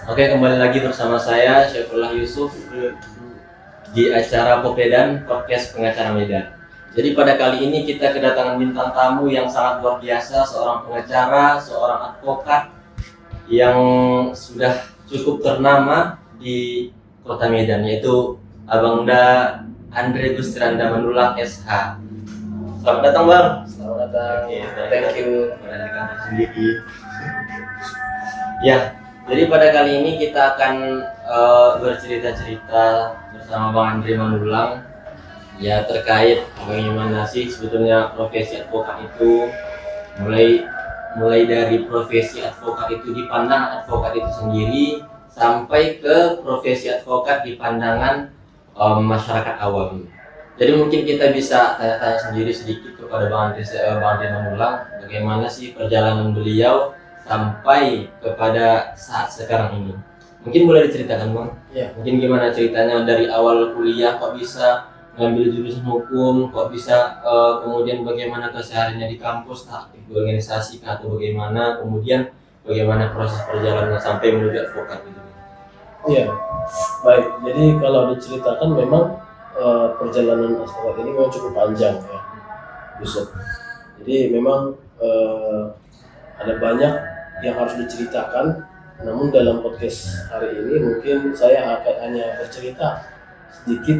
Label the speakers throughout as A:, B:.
A: Oke, kembali lagi bersama saya Syaifullah Yusuf di acara Popedan Podcast Pengacara Medan. Jadi pada kali ini kita kedatangan bintang tamu yang sangat luar biasa, seorang pengacara, seorang advokat yang sudah cukup ternama di Kota Medan, yaitu Abangda Andre Gustranda Manulang SH. Selamat datang, Bang.
B: Selamat datang.
A: Oke,
B: Thank you.
A: Ya, jadi pada kali ini kita akan bercerita-cerita bersama Bang Andre Manulang ya terkait bagaimana sih sebetulnya profesi advokat itu, mulai dari profesi advokat itu di pandangan advokat itu sendiri sampai ke profesi advokat di pandangan masyarakat awam. Jadi mungkin kita bisa tanya-tanya sendiri sedikit kepada Bang Andre Manulang, bagaimana sih perjalanan beliau sampai kepada saat sekarang ini. Mungkin boleh diceritakan, Bang?
B: Ya.
A: Mungkin gimana ceritanya dari awal kuliah kok bisa ngambil jurusan hukum, kok bisa kemudian bagaimana kesehariannya di kampus, aktif di organisasi atau bagaimana, kemudian bagaimana proses perjalanan sampai menuju advokat gitu.
B: Iya, baik. Jadi kalau diceritakan memang perjalanan advokat ini memang cukup panjang ya, Yusuf. Jadi memang ada banyak yang harus diceritakan. Namun dalam podcast hari ini mungkin saya akan hanya bercerita sedikit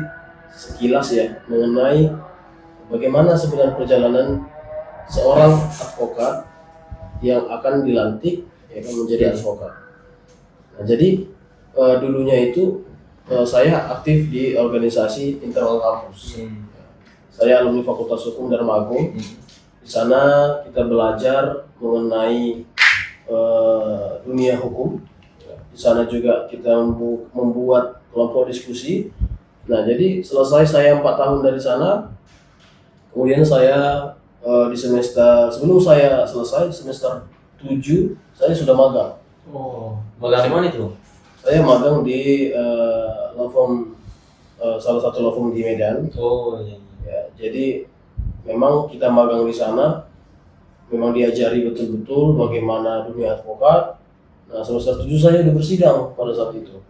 B: sekilas ya mengenai bagaimana sebenarnya perjalanan seorang advokat yang akan dilantik ya kan menjadi advokat. Nah, jadi dulunya itu saya aktif di organisasi internal kampus. Saya alumni Fakultas Hukum Dharma Agung. Di sana kita belajar mengenai dunia hukum. Di sana juga kita membuat kelompok diskusi. Nah, jadi selesai saya 4 tahun dari sana, kemudian saya di semester sebelum saya selesai semester 7 saya sudah magang.
A: Oh, magang di mana itu?
B: Saya magang di law firm, salah satu law firm di Medan.
A: Oh iya.
B: Ya, jadi memang kita magang di sana, memang diajari betul-betul bagaimana dunia advokat. Nah, semester 7 saya udah bersidang pada saat itu.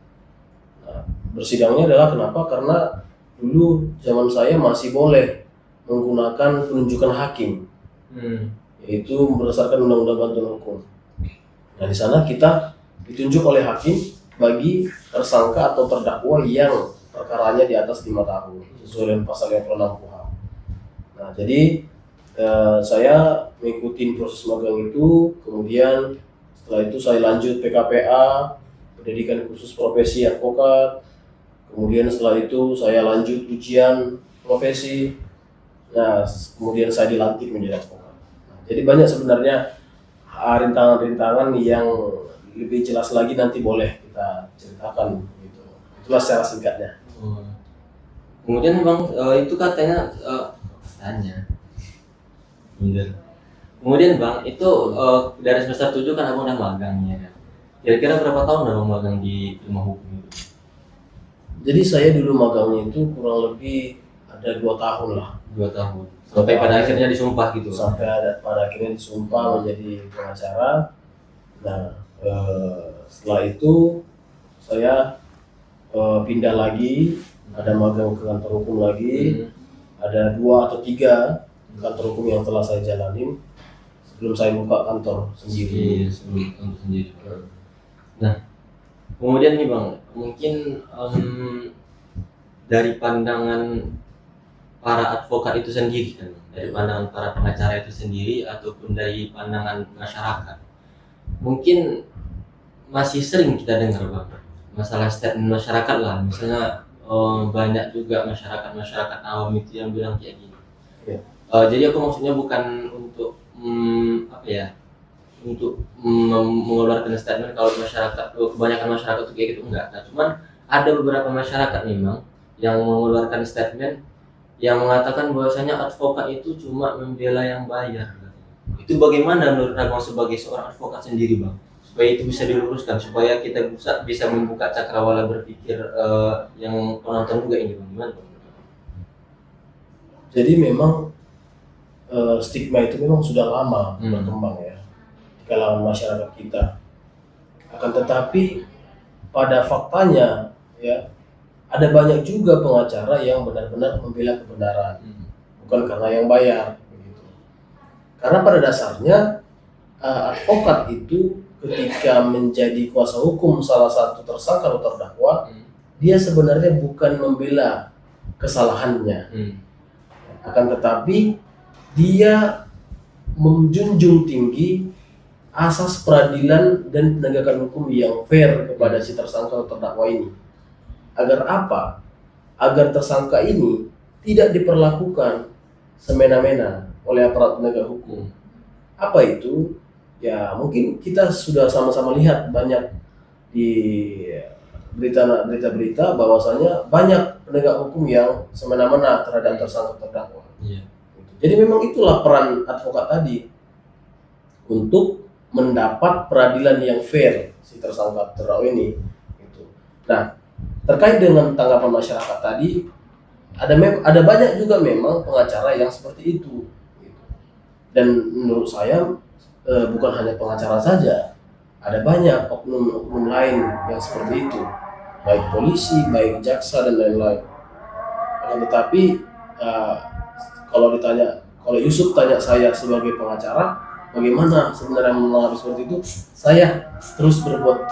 B: Nah, bersidangnya adalah kenapa? Karena dulu zaman saya masih boleh menggunakan penunjukan hakim, yaitu berdasarkan undang-undang bantuan hukum. Nah, di sana kita ditunjuk oleh hakim bagi tersangka atau terdakwa yang perkaranya di atas 5 tahun sesuai dengan pasal 56 KUHP. Nah, jadi saya mengikuti proses magang itu, kemudian setelah itu saya lanjut PKPA, pendidikan khusus profesi advokat, kemudian setelah itu saya lanjut ujian profesi, nah kemudian saya dilantik menjadi advokat. Nah, jadi banyak sebenarnya rintangan-rintangan yang lebih jelas lagi nanti boleh kita ceritakan gitu. Itulah secara singkatnya.
A: Kemudian Bang itu katanya Kemudian Bang itu dari semester 7 kan Abang udah magang ya kan. Kira-kira berapa tahun udah Bang magang di rumah hukum itu?
B: Jadi saya dulu magangnya itu kurang lebih ada 2 tahun lah.
A: 2 tahun. Sampai pada akhirnya disumpah gitu.
B: Sampai pada akhirnya disumpah menjadi pengacara. Nah, setelah itu saya pindah lagi, ada magang ke kantor hukum lagi. Ada 2 atau 3 kantor hukum yang telah saya jalanin sebelum saya buka kantor sendiri.
A: Nah, kemudian nih Bang, mungkin dari pandangan para advokat itu sendiri kan, dari pandangan para pengacara itu sendiri ataupun dari pandangan masyarakat, mungkin masih sering kita dengar Bang masalah statement masyarakat lah, misalnya banyak juga masyarakat awam itu yang bilang kayak gini. Jadi aku maksudnya bukan untuk untuk mengeluarkan statement kalau kebanyakan masyarakat itu kayak gitu, enggak. Nah, cuman ada beberapa masyarakat memang yang mengeluarkan statement yang mengatakan bahwasanya advokat itu cuma membela yang bayar. Itu bagaimana menurut Abang sebagai seorang advokat sendiri Bang? Supaya itu bisa diluruskan, supaya kita bisa membuka cakrawala berpikir yang penonton juga ini Bang. Gimana Bang?
B: Jadi memang stigma itu memang sudah lama berkembang ya di kalangan masyarakat kita. Akan tetapi pada faktanya ya ada banyak juga pengacara yang benar-benar membela kebenaran, bukan karena yang bayar begitu. Karena pada dasarnya advokat itu ketika menjadi kuasa hukum salah satu tersangka atau terdakwa, dia sebenarnya bukan membela kesalahannya, akan tetapi dia menjunjung tinggi asas peradilan dan penegakan hukum yang fair kepada si tersangka atau terdakwa ini. Agar apa? Agar tersangka ini tidak diperlakukan semena-mena oleh aparat penegak hukum. Apa itu? Ya mungkin kita sudah sama-sama lihat banyak di berita-berita bahwasanya banyak penegak hukum yang semena-mena terhadap tersangka terdakwa.
A: Iya.
B: Jadi memang itulah peran advokat tadi untuk mendapat peradilan yang fair si tersangka terdakwa ini. Gitu. Nah, terkait dengan tanggapan masyarakat tadi, ada banyak juga memang pengacara yang seperti itu. Gitu. Dan menurut saya bukan hanya pengacara saja, ada banyak oknum-oknum lain yang seperti itu, baik polisi, baik jaksa dan lain-lain. Tetapi kalau Yusuf tanya saya sebagai pengacara, bagaimana sebenarnya menanggapi seperti itu? Saya terus berbuat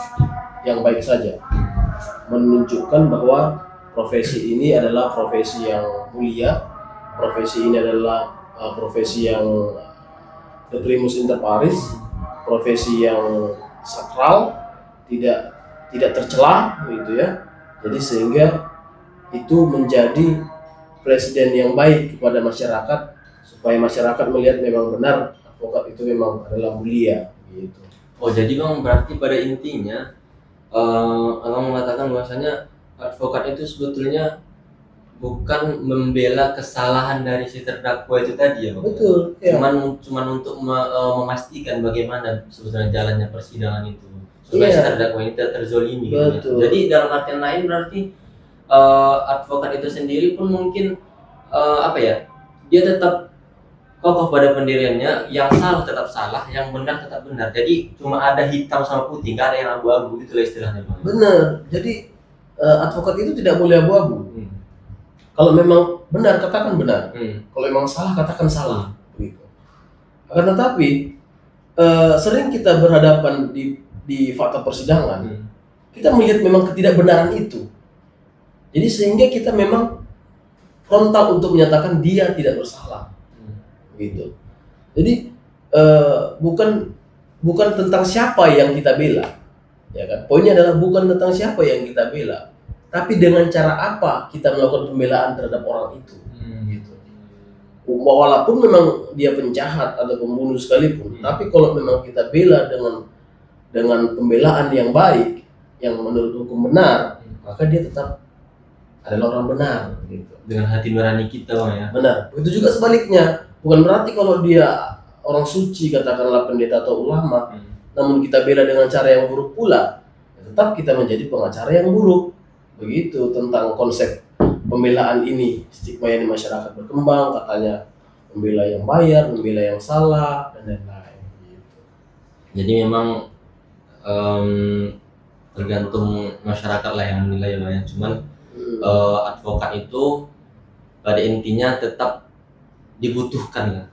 B: yang baik saja, menunjukkan bahwa profesi ini adalah profesi yang mulia, profesi ini adalah profesi yang the primus inter pares, profesi yang sakral, tidak tercela, gitu ya. Jadi sehingga itu menjadi presiden yang baik kepada masyarakat, supaya masyarakat melihat memang benar advokat itu memang adalah mulia gitu.
A: Oh jadi Bang, berarti pada intinya Abang mengatakan bahwasanya advokat itu sebetulnya bukan membela kesalahan dari si terdakwa itu tadi ya Bang?
B: Betul ya.
A: Cuman untuk memastikan bagaimana sebetulnya jalannya persidangan itu supaya si terdakwa ini tidak terzolimi gitu. Jadi dalam artian lain berarti advokat itu sendiri pun mungkin dia tetap kokoh pada pendiriannya, yang salah tetap salah, yang benar tetap benar. Jadi cuma ada hitam sama putih, nggak ada yang abu-abu, itulah istilahnya Bang.
B: Benar. Jadi advokat itu tidak boleh abu-abu. Kalau memang benar katakan benar, kalau memang salah katakan salah. Gitu. Akan tetapi sering kita berhadapan di fakta persidangan, kita melihat memang ketidakbenaran itu. Jadi sehingga kita memang frontal untuk menyatakan dia tidak bersalah, gitu. Jadi bukan tentang siapa yang kita bela, ya kan? Poinnya adalah bukan tentang siapa yang kita bela, tapi dengan cara apa kita melakukan pembelaan terhadap orang itu, gitu. Walaupun memang dia penjahat atau pembunuh sekalipun, tapi kalau memang kita bela dengan pembelaan yang baik, yang menurut hukum benar, maka dia tetap adalah orang benar, gitu.
A: Dengan hati nurani kita Bang ya.
B: Benar. Itu juga sebaliknya. Bukan berarti kalau dia orang suci, katakanlah pendeta atau ulama, namun kita bela dengan cara yang buruk pula, tetap kita menjadi pengacara yang buruk. Begitu tentang konsep pembelaan ini, stigma yang di masyarakat berkembang, katanya membela yang bayar, membela yang salah, dan lain-lain. Gitu.
A: Jadi memang tergantung masyarakat lah yang menilai Bang ya. Cuman advokat itu pada intinya tetap dibutuhkan lah,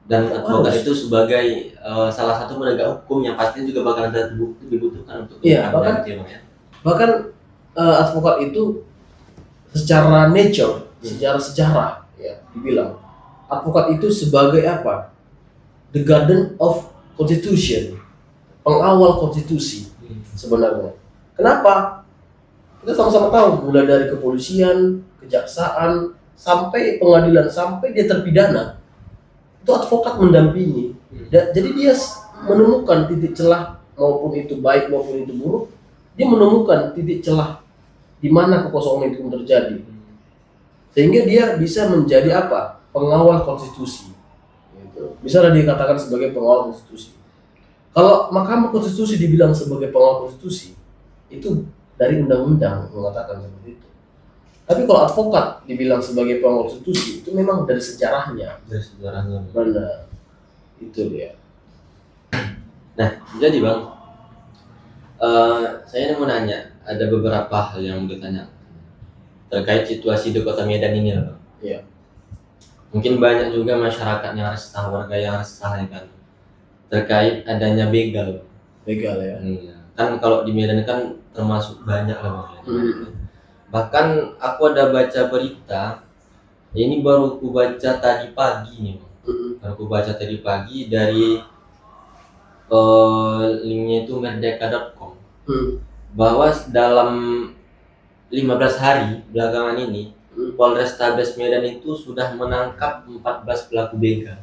A: dan advokat itu sebagai salah satu penegak hukum yang pastinya juga bakalan dibutuhkan untuk
B: bahkan advokat itu secara nature, secara sejarah ya dibilang advokat itu sebagai apa? The guardian of constitution, pengawal konstitusi sebenarnya. Kenapa? Kita sama-sama tahu, mulai dari kepolisian, kejaksaan, sampai pengadilan, sampai dia terpidana, itu advokat mendampingi. Jadi dia menemukan titik celah, maupun itu baik maupun itu buruk, dia menemukan titik celah di mana kekosongan itu terjadi, sehingga dia bisa menjadi apa? Pengawal konstitusi. Gitu. Bisa dikatakan sebagai pengawal konstitusi. Kalau Mahkamah Konstitusi dibilang sebagai pengawal konstitusi, itu dari undang-undang mengatakan seperti itu. Tapi kalau advokat dibilang sebagai pengawal konstitusi, itu memang dari sejarahnya.
A: Dari sejarahnya.
B: Benar. Itu dia.
A: Nah, jadi Bang, saya mau nanya, ada beberapa hal yang mau ditanya terkait situasi di Kota Medan ini loh.
B: Iya.
A: Mungkin banyak juga masyarakat yang resah, warga yang resah ya kan, terkait adanya begal.
B: Begal ya.
A: Iya. Kan kalau di Medan kan termasuk banyak lah Bang. Bahkan aku ada baca berita, ini baru aku baca tadi pagi nih Bang. Baru aku baca tadi pagi dari linknya itu merdeka.com, bahwa dalam 15 hari belakangan ini Polrestabes Medan itu sudah menangkap 14 pelaku begal.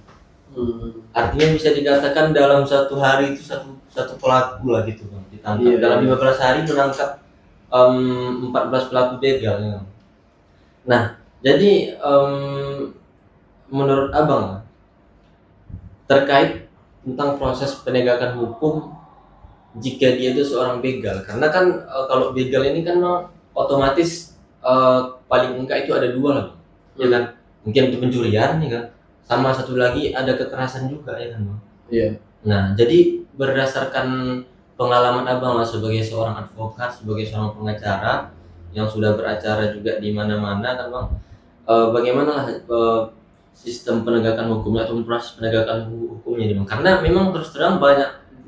A: Artinya bisa dikatakan dalam satu hari itu satu pelaku lah gitu Bang ditangkap.
B: Iya,
A: Dalam
B: iya.
A: 15 hari menangkap 14 pelaku begal ya. Nah, jadi menurut Abang terkait tentang proses penegakan hukum jika dia itu seorang begal, karena kan kalau begal ini kan otomatis paling enggak itu ada dua lah, ya kan? Mungkin itu pencurian, ya kan? Sama satu lagi ada kekerasan juga, ya kan? Bang?
B: Iya.
A: Nah, jadi berdasarkan pengalaman Abang lah sebagai seorang advokat, sebagai seorang pengacara yang sudah beracara juga di mana-mana, kan Bang? Bagaimana lah sistem penegakan hukumnya atau proses penegakan hukumnya nih Bang? Karena memang terus terang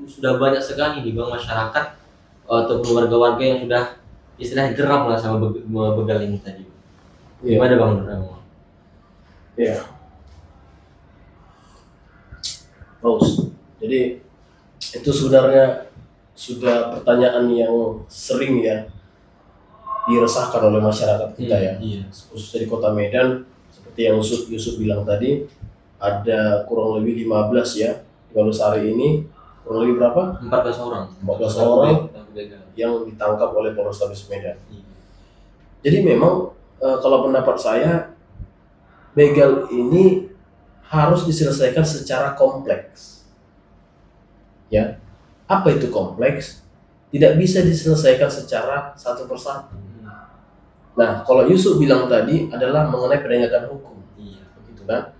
A: sudah banyak sekali nih Bang masyarakat ataupun warga-warga yang sudah istilahnya geram lah sama begal ini tadi.
B: Iya.
A: Gimana Bang menurut Abang?
B: Iya. Bagus. Jadi itu sebenarnya sudah pertanyaan yang sering ya diresahkan oleh masyarakat kita ya,
A: Iya.
B: khususnya di Kota Medan. Seperti yang Yusuf bilang tadi, ada kurang lebih 15 ya. Kalau sehari ini kurang lebih berapa?
A: 14 orang.
B: 14 orang
A: pelaku begal.
B: yang ditangkap oleh Polrestabes Medan.
A: Iya.
B: Jadi memang kalau pendapat saya, begal ini harus diselesaikan secara kompleks. Ya, apa itu kompleks? Tidak bisa diselesaikan secara satu persatu. Nah, kalau Yusuf bilang tadi adalah mengenai penegakan hukum,
A: Iya.
B: begitu kan?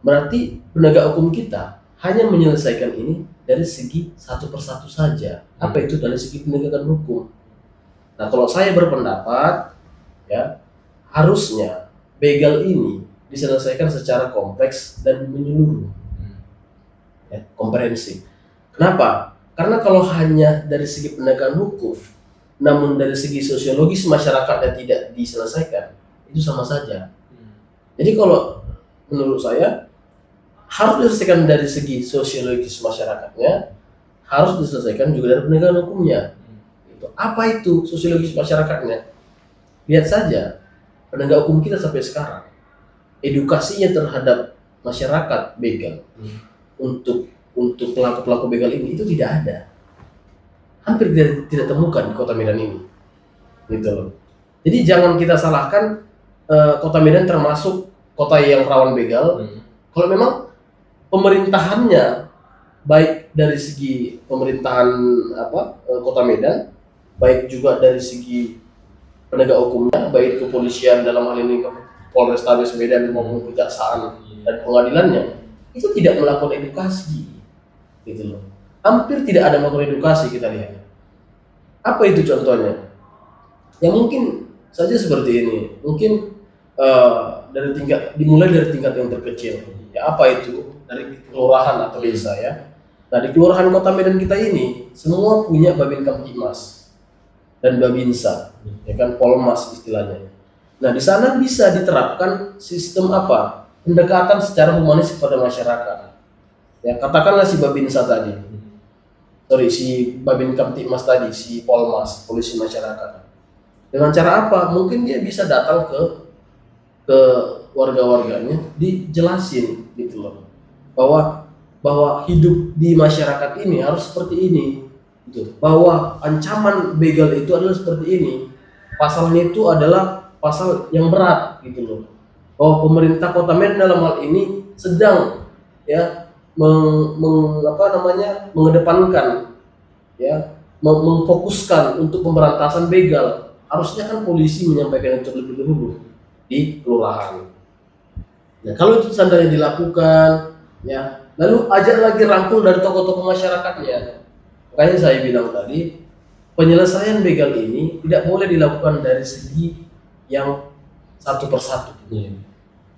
B: Berarti penegak hukum kita hanya menyelesaikan ini dari segi satu persatu saja. Apa itu dari segi penegakan hukum? Nah, kalau saya berpendapat, ya harusnya begal ini diselesaikan secara kompleks dan menyeluruh, ya, komprehensif. Kenapa? Karena kalau hanya dari segi penegakan hukum, namun dari segi sosiologis masyarakatnya tidak diselesaikan, itu sama saja. Jadi kalau menurut saya harus diselesaikan dari segi sosiologis masyarakatnya, harus diselesaikan juga dari penegakan hukumnya. Apa itu sosiologis masyarakatnya? Lihat saja penegak hukum kita sampai sekarang, edukasinya terhadap masyarakat begal untuk pelaku-pelaku begal ini itu tidak ada. Hampir tidak temukan di Kota Medan ini, gitu loh. Jadi jangan kita salahkan Kota Medan termasuk kota yang rawan begal. Kalau memang pemerintahannya baik dari segi pemerintahan Kota Medan, baik juga dari segi penegak hukumnya, baik kepolisian dalam hal ini Polrestabes Medan maupun kejaksaan dan pengadilannya, itu tidak melakukan edukasi, gitu loh. Hampir tidak ada melakukan edukasi kita lihat. Apa itu contohnya? Ya mungkin saja seperti ini. Mungkin dimulai dari tingkat yang terkecil. Ya apa itu? Dari kelurahan atau desa ya. Nah di kelurahan Kota Medan kita ini semua punya Babin Kamtibmas dan Babinsa, ya kan, Polmas istilahnya. Nah di sana bisa diterapkan sistem apa? Pendekatan secara humanis kepada masyarakat. Ya katakanlah si Babinsa tadi. Si Babin Kamtibmas tadi, si Polmas, polisi masyarakat. Dengan cara apa? Mungkin dia bisa datang ke warga-warganya, dijelasin gitu loh, bahwa hidup di masyarakat ini harus seperti ini, gitu. Bahwa ancaman begal itu adalah seperti ini. Pasalnya itu adalah pasal yang berat, gitu loh. Bahwa pemerintah Kota Medan dalam hal ini sedang ya mengedepankan, ya, memfokuskan untuk pemberantasan begal. Harusnya kan polisi menyampaikan itu terlebih dahulu di kelurahan. Nah, kalau itu seandainya dilakukan, ya, lalu ajak lagi rangkul dari tokoh-tokoh masyarakatnya. Makanya saya bilang tadi, penyelesaian begal ini tidak boleh dilakukan dari segi yang satu persatu,
A: Iya.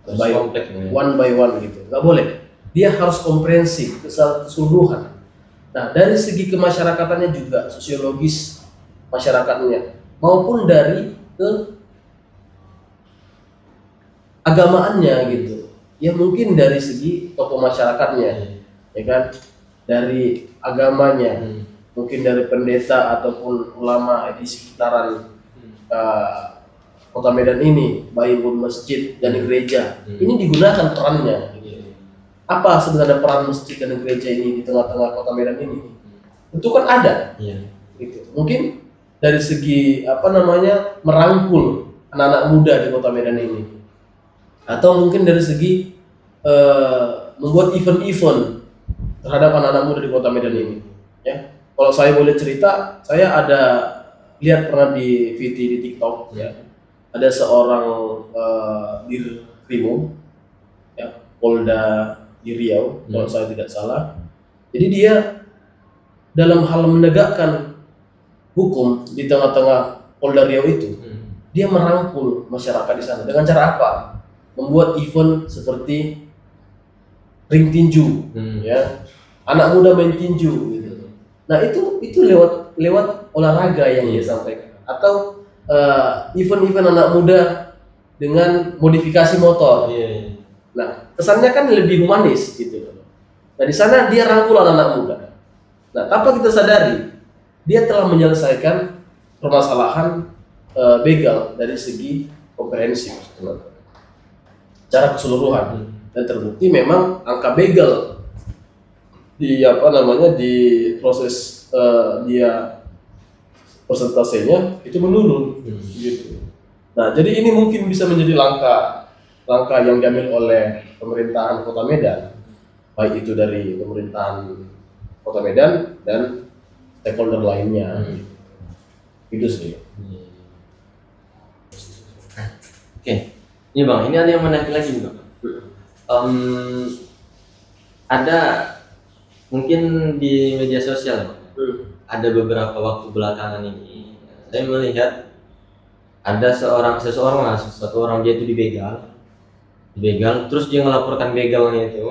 A: Harus
B: by
A: kompleks ya.
B: one by one gitu, nggak boleh. Dia harus komprehensif, keseluruhan. Nah, dari segi kemasyarakatannya juga, sosiologis masyarakatnya, maupun dari agamaannya gitu. Ya mungkin dari segi tokoh masyarakatnya, ya kan, dari agamanya, mungkin dari pendeta ataupun ulama di sekitaran Kota Medan ini, baik pun masjid dan gereja, ini digunakan perannya. Apa sebenarnya peran masjid dan gereja ini di tengah-tengah Kota Medan ini? Itu kan ada.
A: Iya.
B: Gitu. Mungkin dari segi merangkul anak-anak muda di Kota Medan ini, atau mungkin dari segi membuat event-event terhadap anak-anak muda di Kota Medan ini. Ya, kalau saya boleh cerita, saya ada lihat pernah di VT di TikTok, ya, ada seorang Dirkrimum, ya, Polda di Riau, kalau saya tidak salah. Jadi dia dalam hal menegakkan hukum di tengah-tengah Polda Riau itu, dia merangkul masyarakat di sana dengan cara apa? Membuat event seperti ring tinju, ya, anak muda main tinju, gitu. Nah itu lewat olahraga yang dia sampaikan, atau event-event anak muda dengan modifikasi motor. Nah, kesannya kan lebih humanis gitu. Nah, di sana dia rangkul anak-anak muda. Nah, tanpa kita sadari, dia telah menyelesaikan permasalahan begal dari segi komprehensif, secara keseluruhan. Dan terbukti memang angka begal di di proses dia persentasenya itu menurun, gitu. Nah, jadi ini mungkin bisa menjadi langkah yang diambil oleh pemerintahan Kota Medan, baik itu dari pemerintahan Kota Medan dan stakeholder lainnya. Itu sih.
A: Oke, ini Bang, ini ada yang menarik lagi nih Bang. Ada mungkin di media sosial Bang, ada beberapa waktu belakangan ini saya melihat ada satu orang dia itu dibegal, terus dia melaporkan begalnya itu.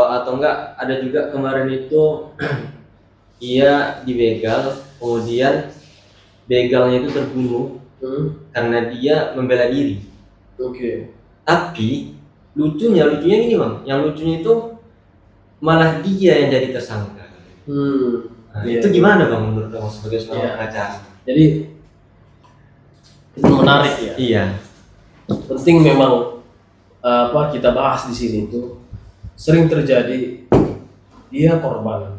A: Atau enggak, ada juga kemarin itu ia dibegal, kemudian begalnya itu terbunuh karena dia membela diri. Tapi lucunya gini Bang, yang lucunya itu malah dia yang jadi tersangka. Nah, itu gimana Bang menurut Bang sebagai seorang pengacara?
B: Jadi itu menarik ya.
A: Iya.
B: Penting memang kita bahas di sini itu sering terjadi dia korban,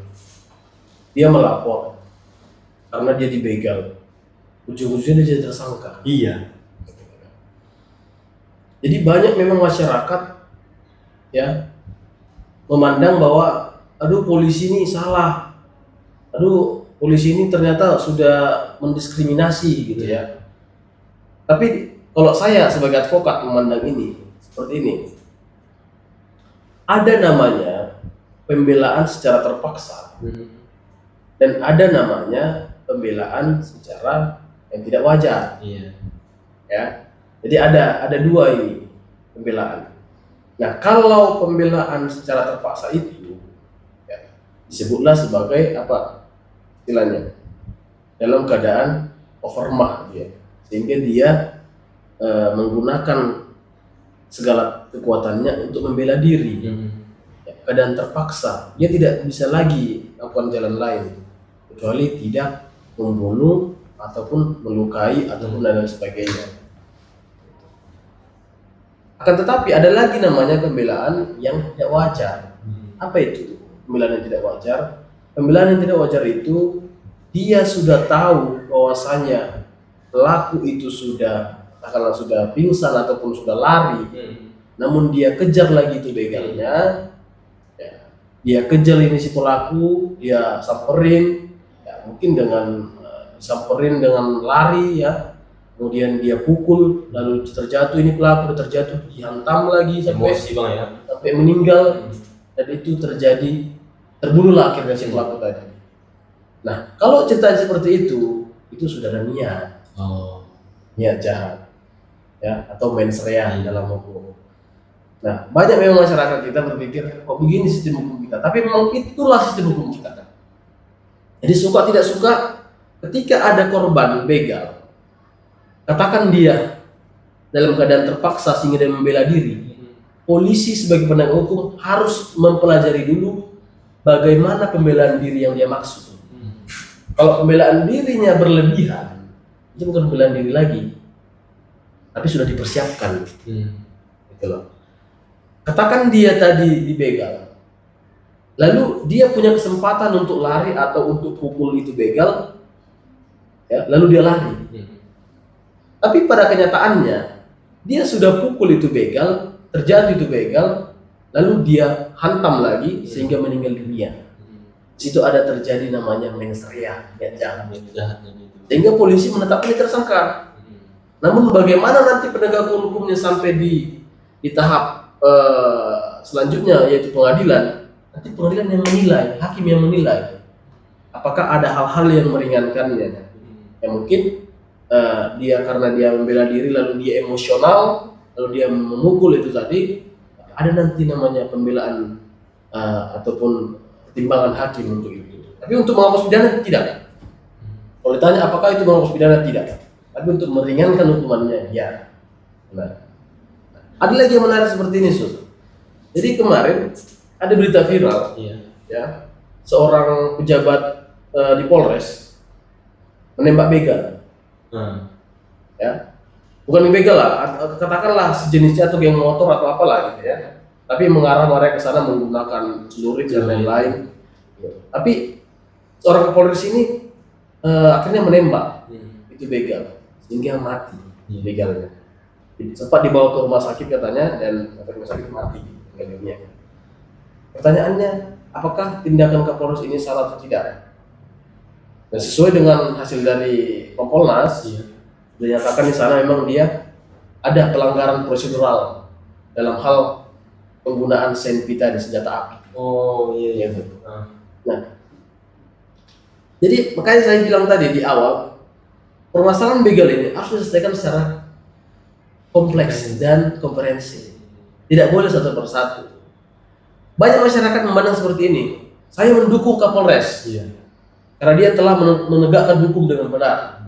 B: dia melapor karena dia dibegal, ujung-ujungnya dia jadi tersangka.
A: Iya.
B: Jadi banyak memang masyarakat ya memandang bahwa aduh polisi ini salah, aduh polisi ini ternyata sudah mendiskriminasi gitu ya. Tapi kalau saya sebagai advokat memandang ini seperti ini, ada namanya pembelaan secara terpaksa dan ada namanya pembelaan secara yang tidak wajar. Ya, jadi ada dua ini pembelaan. Nah, kalau pembelaan secara terpaksa itu ya, disebutlah sebagai apa istilahnya, dalam keadaan overmah dia, sehingga dia menggunakan segala kekuatannya untuk membela diri. Ya, keadaan terpaksa, dia tidak bisa lagi melakukan jalan lain kecuali tidak membunuh ataupun melukai ataupun dan sebagainya. Akan tetapi ada lagi namanya pembelaan yang tidak wajar. Apa itu pembelaan yang tidak wajar? Pembelaan yang tidak wajar itu dia sudah tahu bahwasanya pelaku itu sudah pingsan ataupun sudah lari, namun dia kejar lagi itu begalnya. Ya, dia kejar ini si pelaku, dia samperin, ya, mungkin dengan samperin dengan lari ya. Kemudian dia pukul, lalu terjatuh, ini pelaku terjatuh, dihantam lagi sampai meninggal, dan itu terbunuhlah akhirnya si pelaku tadi. Nah, kalau cerita seperti itu sudah ada niat,
A: Oh.
B: niat jahat, ya, atau mens rea dalam hukum. Nah, banyak memang masyarakat kita berpikir, kok begini sistem hukum kita, tapi memang itulah sistem hukum kita. Jadi suka tidak suka, ketika ada korban begal, katakan dia dalam keadaan terpaksa sehingga dia membela diri, polisi sebagai penegak hukum harus mempelajari dulu bagaimana pembelaan diri yang dia maksud. Kalau pembelaan dirinya berlebihan, itu bukan pembelaan diri lagi, tapi sudah dipersiapkan. Gitu loh. Katakan dia tadi dibegal, lalu dia punya kesempatan untuk lari atau untuk pukul itu begal, ya, lalu dia lari. Tapi pada kenyataannya dia sudah pukul itu begal, terjadi itu begal, lalu dia hantam lagi sehingga meninggal dunia. Situ ada terjadi namanya mens rea, niat jahat. Sehingga polisi menetapkan dia tersangka. Namun bagaimana nanti penegakan hukumnya sampai di tahap selanjutnya, yaitu pengadilan, nanti pengadilan yang menilai, hakim yang menilai apakah ada hal-hal yang meringankannya. Ya mungkin dia karena dia membela diri lalu dia emosional, lalu dia memukul itu tadi, ada nanti namanya pembelaan ataupun pertimbangan hakim untuk itu. Tapi untuk menghapus pidana tidak. Kalau ditanya apakah itu menghapus pidana, tidak. Tapi untuk meringankan hukumannya, ya. Nah, ada lagi yang menarik seperti ini, Sus. Jadi kemarin ada berita viral, ya, seorang pejabat di Polres menembak begal, ya, bukan begal lah, katakanlah sejenisnya atau geng motor atau apalah gitu ya. Tapi mengarah mereka ke sana menggunakan celurit dan lain-lain. Tapi seorang Kapolres ini akhirnya menembak itu begal sehingga mati begalnya. Sempat dibawa ke rumah sakit katanya, dan rumah sakit mati begalnya. Pertanyaannya, apakah tindakan Kapolres ini salah atau tidak? Dan sesuai dengan hasil dari Kompolnas, dinyatakan di sana memang dia ada pelanggaran prosedural dalam hal penggunaan senjata dan senjata api.
A: Oh iya.
B: Nah, jadi makanya saya bilang tadi di awal, permasalahan begal ini harus diselesaikan secara kompleks dan komprehensif. Tidak boleh satu persatu. Banyak masyarakat memandang seperti ini. Saya mendukung Kapolres, karena dia telah menegakkan hukum dengan benar.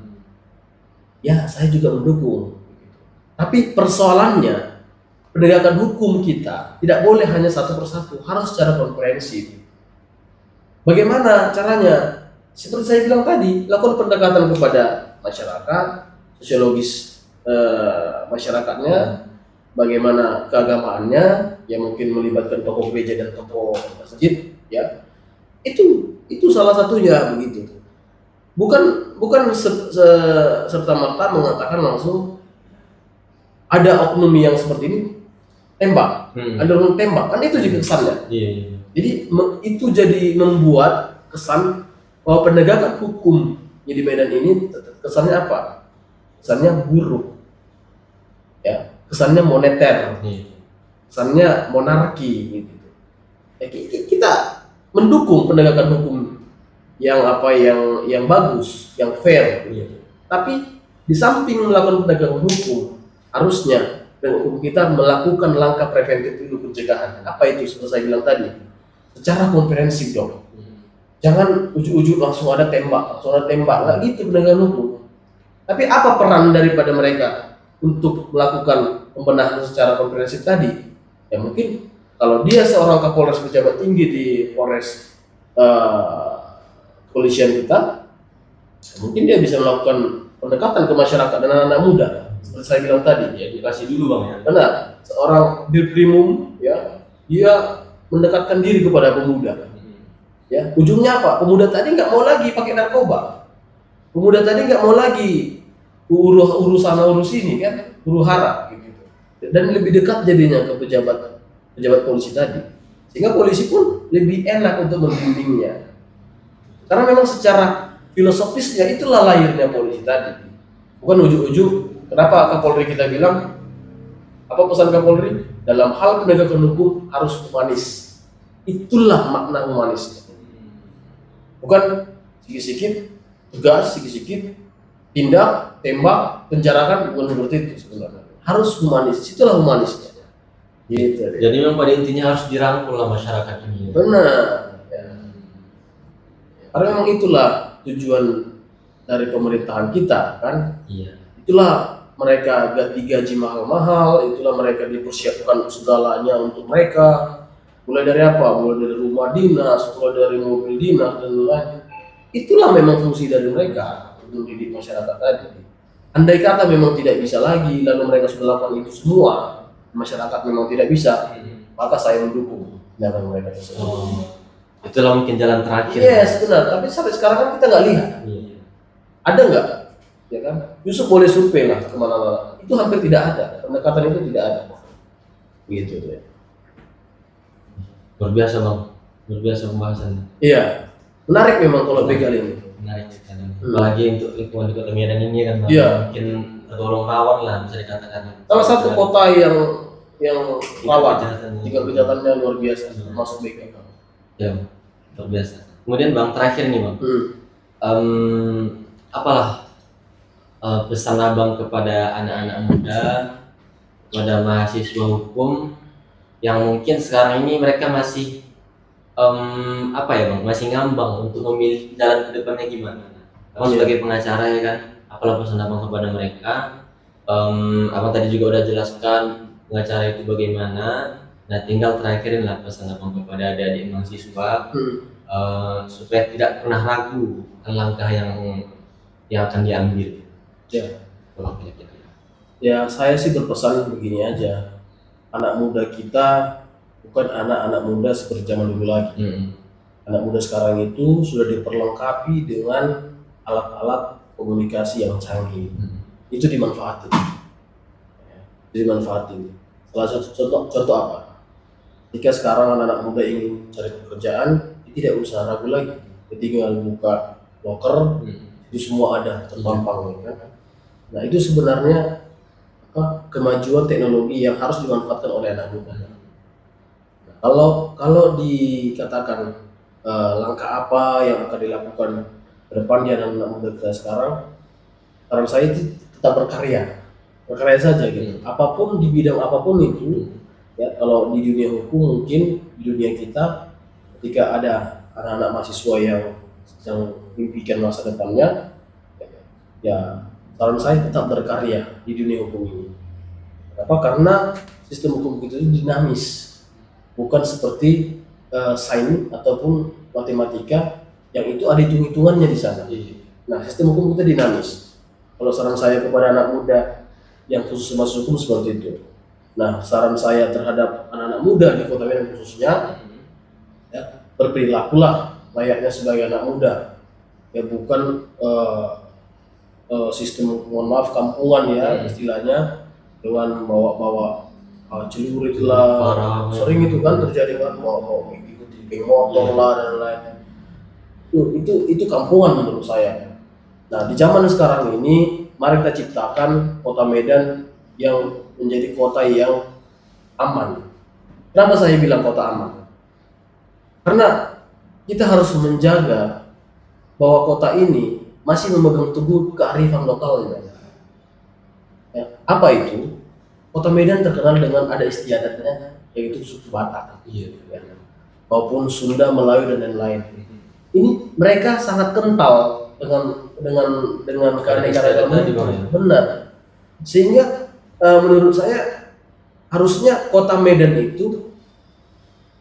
B: Ya, saya juga mendukung. Tapi persoalannya, penegakan hukum kita tidak boleh hanya satu persatu, harus secara komprehensif. Bagaimana caranya? Seperti saya bilang tadi, lakukan pendekatan kepada masyarakat, sosiologis masyarakatnya, bagaimana keagamaannya, yang mungkin melibatkan tokoh gereja dan tokoh masjid, ya. Itu salah satunya begitu. Bukan serta merta mengatakan langsung ada oknum yang seperti ini tembak, ada orang tembak, kan itu juga kesannya. Jadi itu jadi membuat kesan bahwa penegakan hukum di Medan ini kesannya apa? Kesannya buruk, ya, kesannya moneter, kesannya monarki, gitu. Ya, kita mendukung penegakan hukum yang bagus, yang fair. Tapi di samping melakukan penegakan hukum, harusnya dan hukum kita melakukan langkah preventif dulu, pencegahan. Apa itu? Seperti saya bilang tadi, secara komprehensif dong. Jangan ujuk-ujuk langsung ada tembak, nggak gitu penegakan hukum. Tapi apa peran daripada mereka untuk melakukan pembenahan secara komprehensif tadi? Ya mungkin kalau dia seorang Kapolres, pejabat tinggi di Polres kepolisian kita, mungkin dia bisa melakukan pendekatan ke masyarakat dan anak-anak muda. Seperti saya bilang tadi,
A: Ya, dikasih dulu Bang ya.
B: benar, seorang dirkrimum, ya, dia mendekatkan diri kepada pemuda. Ya, ujungnya apa? Pemuda tadi nggak mau lagi pakai narkoba. Pemuda tadi nggak mau lagi urus ini kan, huru hara gitu. Dan lebih dekat jadinya ke pejabat polisi tadi. Sehingga polisi pun lebih enak untuk membimbingnya. Karena memang secara filosofisnya itulah lahirnya polisi tadi. Bukan ujuk-ujuk. Kenapa Kapolri kita bilang, apa pesan Kapolri? Dalam hal penegakan hukum harus humanis. Itulah makna humanisme. Bukan sikit-sikit, tegas, sikit-sikit, tindak, tembak, penjarakan, bukan seperti itu sebenarnya. Harus humanis, itulah humanisnya. Gitu.
A: Jadi memang pada intinya harus dirangkul lah masyarakat ini.
B: Benar. Ya. Karena memang itulah tujuan dari pemerintahan kita kan.
A: Iya.
B: Itulah mereka digaji mahal-mahal, itulah mereka dipersiapkan segalanya untuk mereka. Mulai dari apa? Mulai dari rumah dinas, mulai dari mobil dinas dan lain-lain. Itulah memang fungsi dari mereka untuk didik masyarakat tadi. Andai kata memang tidak bisa lagi, lalu mereka sudah lakukan itu semua, masyarakat memang tidak bisa, maka saya mendukung dengan mereka tersebut.
A: Itulah mungkin jalan terakhir.
B: Yes, benar. Tapi sampai sekarang kan kita nggak lihat.
A: Iya.
B: Ada nggak? Ya kan? Yusuf boleh survei lah kemana-mana. Itu hampir tidak ada. Pendekatan itu tidak ada. Begitu ya.
A: Luar biasa bang, luar biasa pembahasannya.
B: Iya, menarik memang kalau begal ini.
A: Menarik sekali. Apalagi untuk lingkungan di Kota Medan ini kan bang,
B: Iya.
A: mungkin tergolong rawan lah bisa dikatakan.
B: Salah satu kota yang rawan,
A: kejahatannya.
B: tingkat kejahatannya luar biasa, termasuk begal.
A: Ya, luar biasa. Kemudian bang terakhir nih bang, apalah pesan abang kepada anak-anak muda, kepada mahasiswa hukum yang mungkin sekarang ini mereka masih apa ya bang, masih ngambang untuk memilih jalan ke depannya gimana. Abang sebagai pengacara ya kan, apalah pesan abang kepada mereka. Abang tadi juga udah jelaskan pengacara itu bagaimana. Nah tinggal terakhirin lah pesan abang kepada adik-adik mahasiswa supaya tidak pernah ragu akan langkah yang akan diambil.
B: Ya.
A: Kalau kira-kira.
B: Ya, saya sih berpesan begini aja. Anak muda kita bukan anak-anak muda seperti zaman dulu lagi. Anak muda sekarang itu sudah diperlengkapi dengan alat-alat komunikasi yang canggih. Itu dimanfaatin. Salah satu contoh apa? Jika sekarang anak-anak muda ingin cari pekerjaan, tidak usah ragu lagi. Tinggal buka loker, itu semua ada terpampang, kan? Nah itu sebenarnya kemajuan teknologi yang harus dimanfaatkan oleh anak muda. Nah, kalau dikatakan langkah apa yang akan dilakukan ke depan di anak muda kita sekarang, saran saya itu tetap berkarya saja gitu. Apapun di bidang apapun itu, ya kalau di dunia hukum mungkin di dunia kita, ketika ada anak-anak mahasiswa yang mimpikan masa depannya, ya saran saya tetap berkarya di dunia hukum ini. Kenapa? Karena sistem hukum kita itu dinamis, bukan seperti sains ataupun matematika yang itu ada hitung-hitungannya di sana. Nah, sistem hukum kita dinamis. Kalau saran saya kepada anak muda yang khusus masuk hukum seperti itu. Nah, saran saya terhadap anak-anak muda di Kota Medan khususnya, ya, berperilakulah layaknya sebagai anak muda, ya bukan sistem, mohon maaf, kampungan ya istilahnya, dengan bawa celurit lah, sering itu kan terjadi kan, bawa ikuti geng motor lah dan lain. Itu kampungan menurut saya. Nah di zaman sekarang ini, mari kita ciptakan Kota Medan yang menjadi kota yang aman. Kenapa saya bilang kota aman? Karena kita harus menjaga bahwa kota ini masih memegang teguh kearifan lokalnya. Ya, apa itu? Kota Medan terkenal dengan ada istiadatnya, yaitu suku Batak, ya, maupun Sunda, Melayu dan lain-lain. Ini mereka sangat kental dengan keanekaragaman, benar. Sehingga menurut saya harusnya Kota Medan itu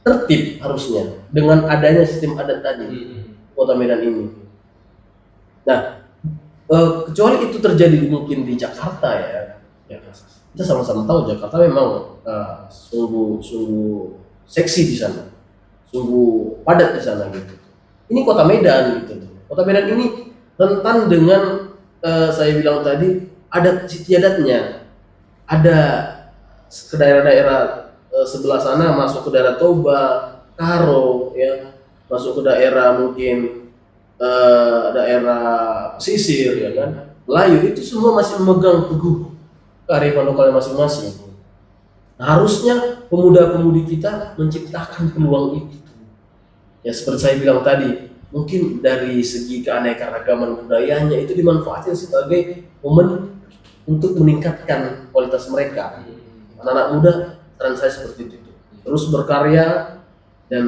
B: tertib harusnya dengan adanya sistem adat tadi, Kota Medan ini. Nah, kecuali itu terjadi mungkin di Jakarta ya kita sama-sama tahu Jakarta memang sungguh seksi di sana, sungguh padat di sana gitu. Ini Kota Medan gitu. Kota Medan ini rentan dengan saya bilang tadi adat istiadatnya. Ada ke daerah-daerah sebelah sana, masuk ke daerah Toba, Karo, ya, masuk ke daerah mungkin daerah pesisir, ya kan, Melayu, itu semua masih memegang teguh kearifan lokalnya masing-masing. Nah, harusnya pemuda-pemudi kita menciptakan peluang itu. Ya seperti saya bilang tadi, mungkin dari segi keanekaragaman budayanya itu dimanfaatkan sebagai momen untuk meningkatkan kualitas mereka. Anak-anak muda saran saya seperti itu, terus berkarya dan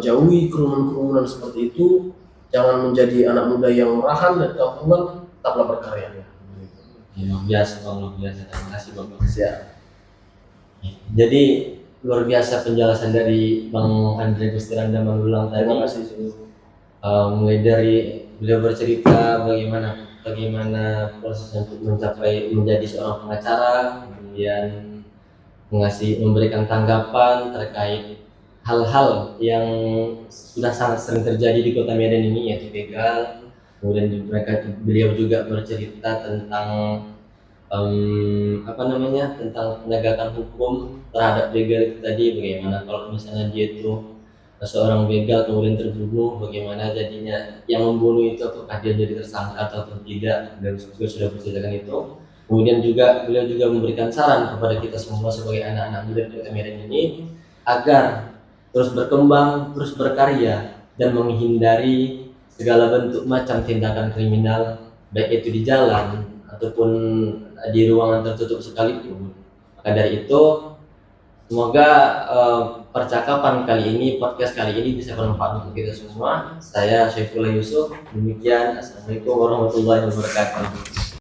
B: jauhi kerumunan-kerumunan seperti itu. Jangan menjadi anak muda yang murahan dan kampungan, tetaplah berkarya.
A: Luar biasa bang, luar biasa. Terima kasih bang.
B: Siap.
A: Jadi luar biasa penjelasan dari Bang Andre Gustiranda Manulang tadi.
B: Terima kasih.
A: Mulai dari beliau bercerita bagaimana proses untuk mencapai menjadi seorang pengacara, kemudian memberikan tanggapan terkait hal-hal yang sudah sangat sering terjadi di Kota Medan ini, yaitu begal. Kemudian beliau juga bercerita tentang tentang penegakan hukum terhadap begal itu tadi, bagaimana kalau misalnya dia itu seorang begal kemudian terbunuh, bagaimana jadinya yang membunuh itu apakah dia jadi tersangka atau tidak, dan juga sudah berceritakan itu. Kemudian juga beliau juga memberikan saran kepada kita semua sebagai anak-anak muda di Kota Medan ini agar terus berkembang, terus berkarya, dan menghindari segala bentuk macam tindakan kriminal, baik itu di jalan ataupun di ruangan tertutup sekalipun. Maka dari itu, semoga percakapan kali ini, podcast kali ini bisa bermanfaat untuk kita semua. Saya Syaifullah Yusuf. Demikian, assalamualaikum warahmatullahi wabarakatuh.